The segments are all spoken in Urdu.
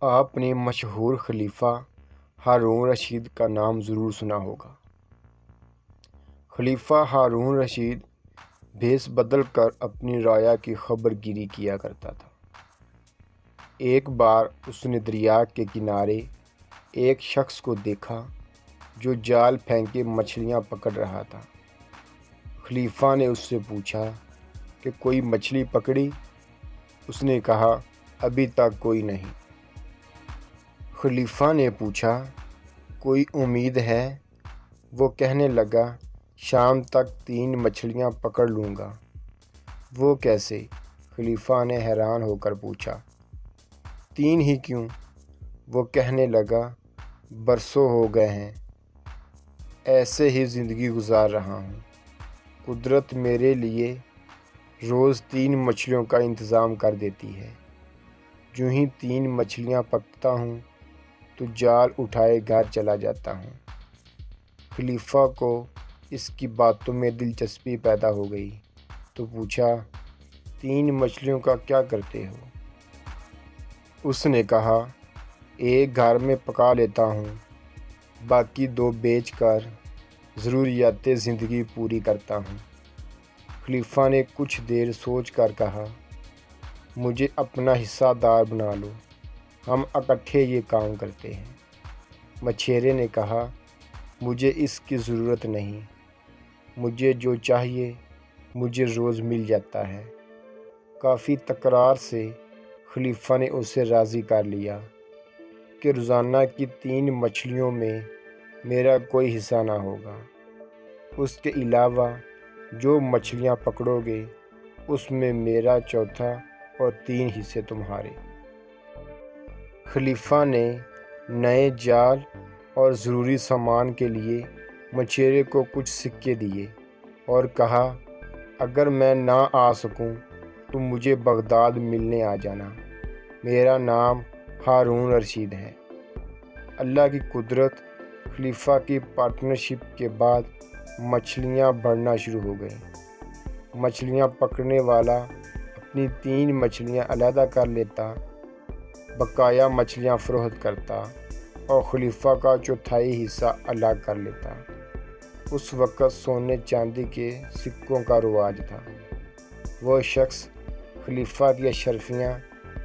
آپ نے مشہور خلیفہ ہارون رشید کا نام ضرور سنا ہوگا۔ خلیفہ ہارون رشید بھیس بدل کر اپنی رعایا کی خبر گیری کیا کرتا تھا۔ ایک بار اس نے دریا کے کنارے ایک شخص کو دیکھا جو جال پھینکے مچھلیاں پکڑ رہا تھا۔ خلیفہ نے اس سے پوچھا کہ کوئی مچھلی پکڑی؟ اس نے کہا ابھی تک کوئی نہیں۔ خلیفہ نے پوچھا کوئی امید ہے؟ وہ کہنے لگا شام تک 3 مچھلیاں پکڑ لوں گا۔ وہ کیسے؟ خلیفہ نے حیران ہو کر پوچھا۔ 3 ہی کیوں؟ وہ کہنے لگا برسوں ہو گئے ہیں ایسے ہی زندگی گزار رہا ہوں۔ قدرت میرے لیے روز 3 مچھلیوں کا انتظام کر دیتی ہے۔ جو ہی 3 مچھلیاں پکڑتا ہوں تو جال اٹھائے گھر چلا جاتا ہوں۔ خلیفہ کو اس کی باتوں میں دلچسپی پیدا ہو گئی تو پوچھا 3 مچھلیوں کا کیا کرتے ہو؟ اس نے کہا ایک گھر میں پکا لیتا ہوں، باقی 2 بیچ کر ضروریات زندگی پوری کرتا ہوں۔ خلیفہ نے کچھ دیر سوچ کر کہا مجھے اپنا حصہ دار بنا لو، ہم اکٹھے یہ کام کرتے ہیں۔ مچھیرے نے کہا مجھے اس کی ضرورت نہیں، مجھے جو چاہیے مجھے روز مل جاتا ہے۔ کافی تکرار سے خلیفہ نے اسے راضی کر لیا کہ روزانہ کی 3 مچھلیوں میں میرا کوئی حصہ نہ ہوگا۔ اس کے علاوہ جو مچھلیاں پکڑو گے اس میں میرا چوتھا اور 3 حصے تمہارے۔ خلیفہ نے نئے جال اور ضروری سامان کے لیے مچھیرے کو کچھ سکے دیے اور کہا اگر میں نہ آ سکوں تو مجھے بغداد ملنے آ جانا، میرا نام ہارون رشید ہے۔ اللہ کی قدرت، خلیفہ کی پارٹنرشپ کے بعد مچھلیاں بڑھنا شروع ہو گئیں۔ مچھلیاں پکڑنے والا اپنی 3 مچھلیاں علیحدہ کر لیتا، بقایا مچھلیاں فروخت کرتا اور خلیفہ کا چوتھائی حصہ الگ کر لیتا۔ اس وقت سونے چاندی کے سکوں کا رواج تھا۔ وہ شخص خلیفہ کی اشرفیاں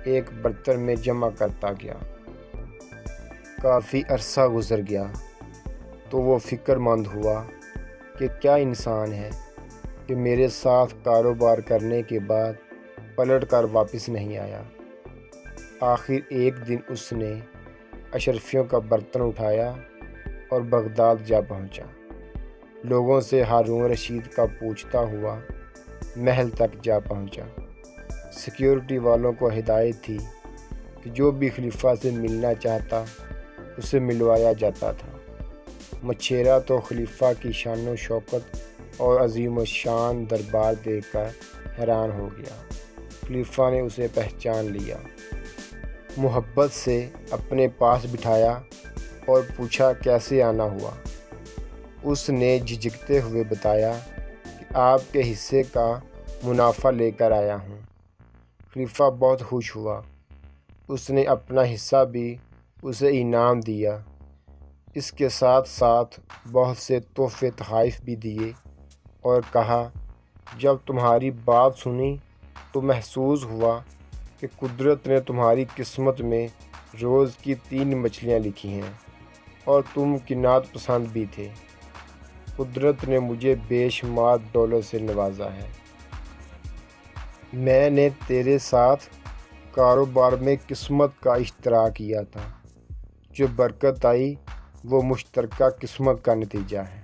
ایک برتن میں جمع کرتا گیا۔ کافی عرصہ گزر گیا تو وہ فکر مند ہوا کہ کیا انسان ہے کہ میرے ساتھ کاروبار کرنے کے بعد پلٹ کر واپس نہیں آیا۔ آخر ایک دن اس نے اشرفیوں کا برتن اٹھایا اور بغداد جا پہنچا۔ لوگوں سے ہارون رشید کا پوچھتا ہوا محل تک جا پہنچا۔ سیکیورٹی والوں کو ہدایت تھی کہ جو بھی خلیفہ سے ملنا چاہتا اسے ملوایا جاتا تھا۔ مچھیرا تو خلیفہ کی شان و شوکت اور عظیم الشان دربار دیکھ کر حیران ہو گیا۔ خلیفہ نے اسے پہچان لیا، محبت سے اپنے پاس بٹھایا اور پوچھا کیسے آنا ہوا۔ اس نے جھجکتے ہوئے بتایا کہ آپ کے حصے کا منافع لے کر آیا ہوں۔ خلیفہ بہت خوش ہوا۔ اس نے اپنا حصہ بھی اسے انعام دیا۔ اس کے ساتھ ساتھ بہت سے تحفے تحائف بھی دیے اور کہا جب تمہاری بات سنی تو محسوس ہوا کہ قدرت نے تمہاری قسمت میں روز کی 3 مچھلیاں لکھی ہیں اور تم قناعت پسند بھی تھے۔ قدرت نے مجھے بے شمار دولت سے نوازا ہے۔ میں نے تیرے ساتھ کاروبار میں قسمت کا اشتراک کیا تھا، جو برکت آئی وہ مشترکہ قسمت کا نتیجہ ہے۔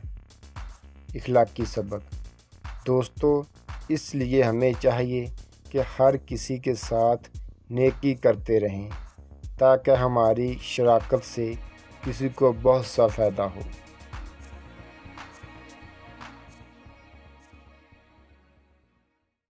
اخلاقی سبق۔ دوستو، اس لیے ہمیں چاہیے کہ ہر کسی کے ساتھ نیکی کرتے رہیں تاکہ ہماری شراکت سے کسی کو بہت سا فائدہ ہو۔